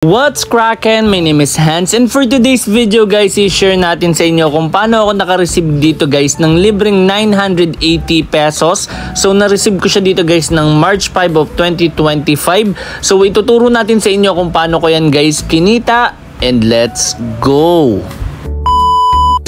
What's crackin'? My name is Hans, and for today's video guys, i-share natin sa inyo kung paano ako naka-receive dito guys ng libreng 980 pesos. So na-receive ko siya dito guys ng March 5 of 2025. So ituturo natin sa inyo kung paano ko yan guys kinita, and let's go!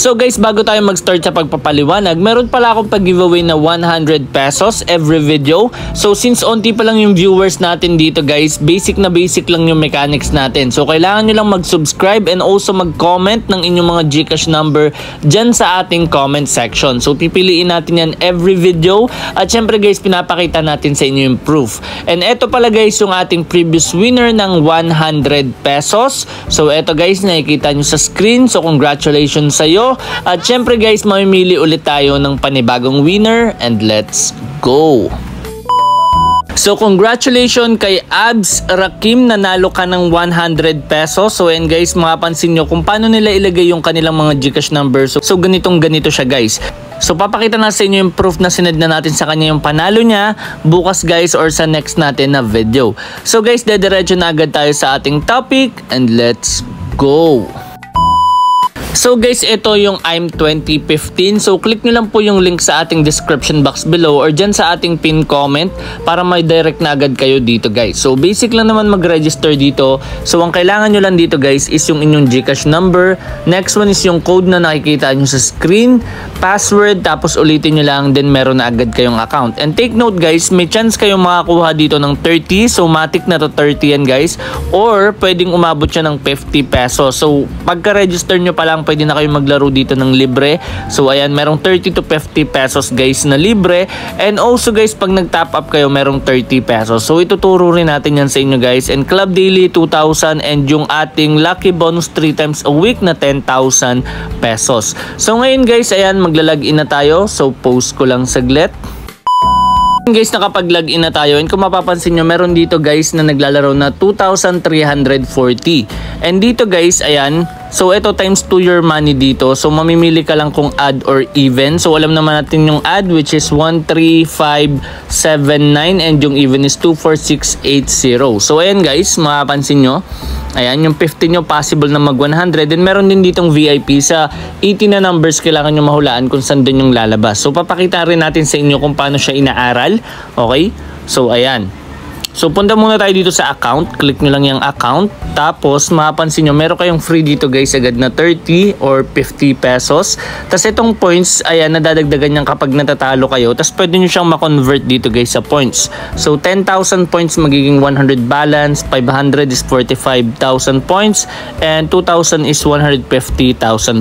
So guys, bago tayo mag-start sa pagpapaliwanag, meron pala akong pag-giveaway na 100 pesos every video. So since onti pa lang yung viewers natin dito guys, basic na basic lang yung mechanics natin. So kailangan nyo lang mag-subscribe and also mag-comment ng inyong mga GCash number dyan sa ating comment section. So pipiliin natin yan every video. At syempre guys, pinapakita natin sa inyo yung proof. And eto pala guys yung ating previous winner ng 100 pesos. So eto guys, nakikita nyo sa screen. So congratulations sa'yo. At syempre guys, mamimili ulit tayo ng panibagong winner, and let's go! So congratulations kay Abs Rakim, nanalo ka ng 100 pesos. So and guys, mapapansin nyo kung paano nila ilagay yung kanilang mga GCash numbers. So ganito siya guys. So papakita na sa inyo yung proof na sinend na natin sa kanya yung panalo niya bukas guys or sa next natin na video. So guys, dediretso na agad tayo sa ating topic, and let's go! So guys, ito yung I'm 2015. So click nyo lang po yung link sa ating description box below or dyan sa ating pin comment para may direct na agad kayo dito guys. So basic lang naman mag-register dito. So ang kailangan nyo lang dito guys is yung inyong GCash number. Next one is yung code na nakikita nyo sa screen, password, tapos ulitin nyo lang, then meron na agad kayong account. And take note guys, may chance kayong makakuha dito ng 30. So matik na to 30 yan guys. Or pwedeng umabot siya ng 50 pesos. So pagka-register nyo pa lang, pwede na kayo maglaro dito ng libre. So ayan, merong 30 to 50 pesos guys na libre. And also guys, pag nag-top up kayo, merong 30 pesos. So ituturo rin natin yan sa inyo guys. And Club Daily 2,000, and yung ating lucky bonus 3 times a week na 10,000 pesos. So ngayon guys, ayan, magla-login na tayo. So post ko lang saglit. Guys, nakapag-login na tayo, and kung mapapansin nyo, meron dito guys na naglalaro na 2,340. And dito guys, ayan, so ito times 2 your money dito. So mamimili ka lang kung add or even. So alam naman natin yung add, which is 13579, and yung even is 24680. So ayan guys, mapapansin nyo, ayan, yung 50 nyo possible na mag 100. And meron din ditong VIP sa 80 na numbers, kailangan nyo mahulaan kung saan dun yung lalabas. So papakita rin natin sa inyo kung paano siya inaaral. Okay? So ayan. So punta muna tayo dito sa account. Click nyo lang yung account. Tapos mapapansin nyo, meron kayong free dito guys agad na 30 or 50 pesos. Tapos itong points, ayan, nadadagdagan yan kapag natatalo kayo. Tapos pwede nyo siyang ma-convert dito guys sa points. So 10,000 points magiging 100 balance, 500 is 45,000 points, and 2,000 is 150,000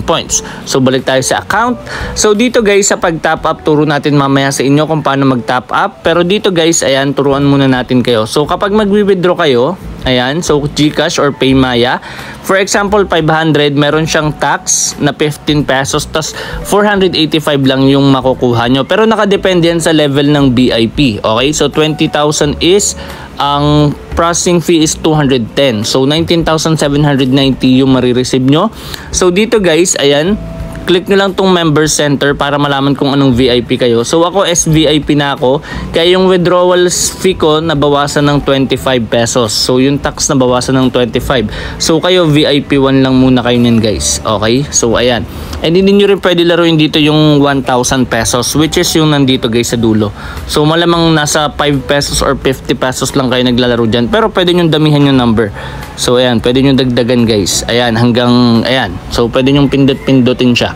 points. So balik tayo sa account. So dito guys, sa pag-top up, turo natin mamaya sa inyo kung paano mag-top up. Pero dito guys, ayan, turuan muna natin kayo. So kapag mag-withdraw kayo, ayan, so GCash or Paymaya, for example 500, meron siyang tax na 15 pesos, tas 485 lang yung makukuha nyo. Pero nakadepende yan sa level ng VIP. Okay, so 20,000 is ang processing fee is 210. So 19,790 yung marireceive nyo. So dito guys, ayan, click nyo lang tong member center para malaman kung anong VIP kayo. So ako SVIP na ako, kaya yung withdrawal fee ko nabawasan ng 25 pesos. So yung tax nabawasan ng 25. So kayo VIP 1 lang muna kayo nyan guys. Okay? So ayan. And hindi nyo rin pwede laruin dito yung 1,000 pesos, which is yung nandito guys sa dulo. So malamang nasa 5 pesos or 50 pesos lang kayo naglalaro dyan. Pero pwede nyo damihan yung number. So ayan, pwede nyo dagdagan guys. Ayan, hanggang, ayan. So pwede nyo pindot-pindutin siya.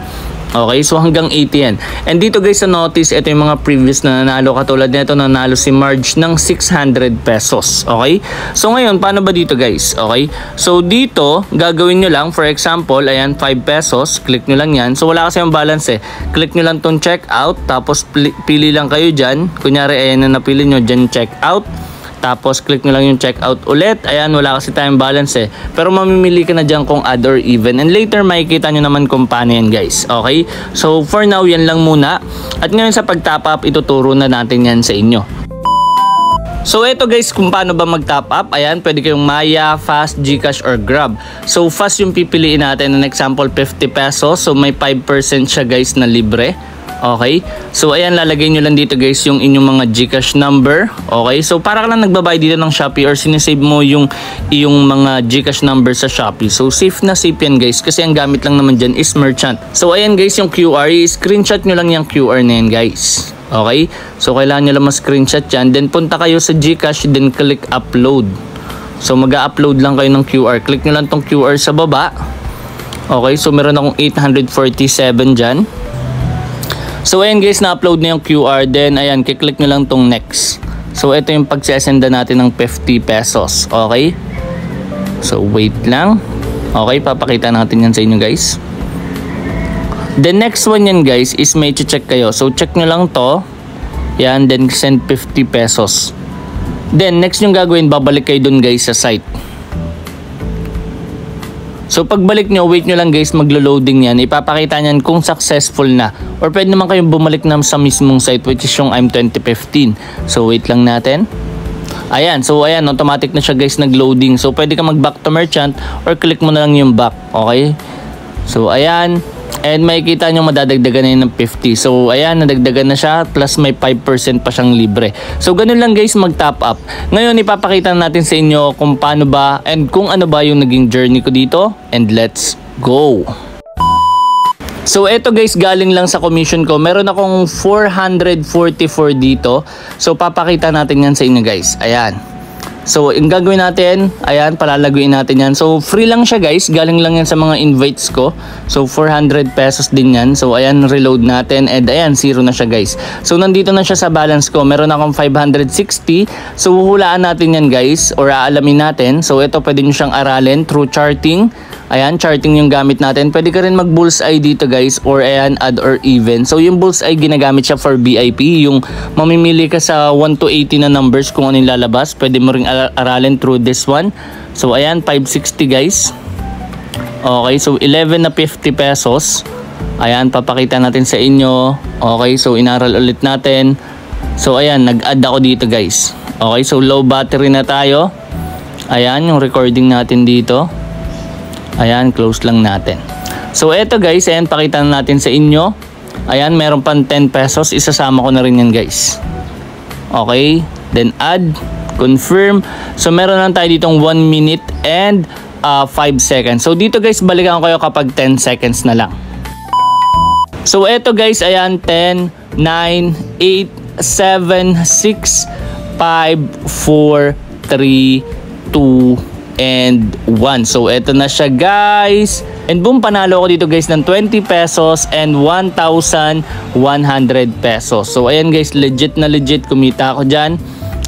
Okay, so hanggang 80 yan. And dito guys sa notice, ito yung mga previous na nanalo. Katulad nito, nanalo si Marge ng 600 pesos. Okay, so ngayon, paano ba dito guys? Okay, so dito, gagawin nyo lang, for example, ayan, 5 pesos, click nyo lang yan. So wala kasi yung balance eh. Click nyo lang tong check out, tapos pili lang kayo dyan. Kunyari, ayan na napili nyo dyan, check out. Tapos click nyo lang yung checkout ulit. Ayan, wala kasi tayong balance eh. Pero mamimili ka na dyan kung add or even. And later makikita nyo naman kung paano yan guys. Okay? So for now, yan lang muna. At ngayon sa pag-top up, ituturo na natin yan sa inyo. So eto guys, kung paano ba mag-top up. Ayan, pwede kayong Maya, Fast, GCash, or Grab. So Fast yung pipiliin natin. An example, 50 pesos. So may 5% siya guys na libre. Okay? So ayan, lalagay nyo lang dito guys yung inyong mga GCash number. Okay? So para ka lang nagbabayad dito ng Shopee or sinisave mo yung mga GCash number sa Shopee. So safe na safe yan guys kasi ang gamit lang naman dyan is merchant. So ayan guys yung QR, screenshot nyo lang yung QR na yan guys. Okay? So kailangan nyo lang ma-screenshot yan. Then punta kayo sa GCash, then click upload. So mag-upload lang kayo ng QR. Click nyo lang tong QR sa baba. Okay? So meron akong 847 dyan. So ayan guys, na-upload na yung QR. Then ayan, kiklik nyo lang tong next. So ito yung pagsesenda natin ng 50 pesos. Okay? So wait lang. Okay, papakita natin yan sa inyo guys. The next one yan guys is may check kayo. So check nyo lang to. Yan, then send 50 pesos. Then next yung gagawin, babalik kayo dun guys sa site. So pagbalik nyo, wait nyo lang guys, maglo-loading yan. Ipapakita nyan kung successful na. Or pwede naman kayong bumalik na sa mismong site which is yung I'm 2015. So wait lang natin. Ayan, so ayan, automatic na siya guys nag-loading. So pwede ka mag-back to merchant or click mo na lang yung back. Okay? So ayan. And makikita nyo madadagdagan na yun ng 50. So ayan, nadagdagan na siya. Plus may 5% pa siyang libre. So ganun lang guys mag-top up. Ngayon ipapakita natin sa inyo kung paano ba and kung ano ba yung naging journey ko dito. And let's go! So eto guys, galing lang sa commission ko. Meron akong 444 dito. So papakita natin yan sa inyo guys. Ayan. So yung gagawin natin, ayan, palalaguin natin yan. So free lang siya guys, galing lang yan sa mga invites ko. So 400 pesos din yan. So ayan, reload natin and ayan, zero na siya guys. So nandito na siya sa balance ko. Meron akong 560. So huhulaan natin yan guys or aalamin natin. So ito pwede nyo siyang aralin through charting. Ayan, charting yung gamit natin. Pwede ka rin mag bullseye dito guys or ayan, add or even. So yung bullseye ginagamit siya for VIP. Yung mamimili ka sa 1 to 80 na numbers kung ano yung lalabas. Pwede mo ring aralin through this one. So ayan, 560 guys. Okay, so 11 na 50 pesos. Ayan, papakita natin sa inyo. Okay, so inaral ulit natin. So ayan, nag-add ako dito guys. Okay, so low battery na tayo. Ayan, yung recording natin dito. Ayan, close lang natin. So eto guys, ayan, pakita na natin sa inyo. Ayan, meron pang 10 pesos. Isasama ko na rin yan guys. Okay, then add, confirm. So meron lang tayo ditong 1 minute and 5 seconds. So dito guys, balikan ko kayo kapag 10 seconds na lang. So eto guys, ayan, 10, 9, 8, 7, 6, 5, 4, 3, 2, and 1. So eto na siya guys. And boom, panalo ko dito guys ng 20 pesos and 1,100 pesos. So ayan guys, legit na legit, kumita ako dyan.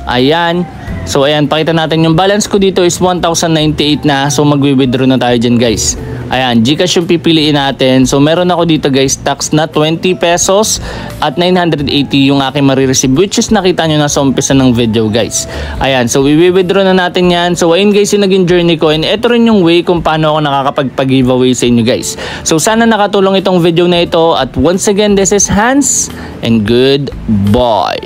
Ayan. So ayan, pakita natin yung balance ko dito is 1,098 na. So magwi-withdraw na tayo dyan guys. Ayan, GCash yung pipiliin natin. So meron ako dito guys, tax na 20 pesos at 980 yung aking marireceive, which is nakita nyo na sa umpisa ng video guys. Ayan, so i-withdraw na natin yan. So ayun guys yung naging journey ko, and ito rin yung way kung paano ako nakakapag-giveaway sa inyo guys. So sana nakatulong itong video na ito, at once again, this is Hans and goodbye.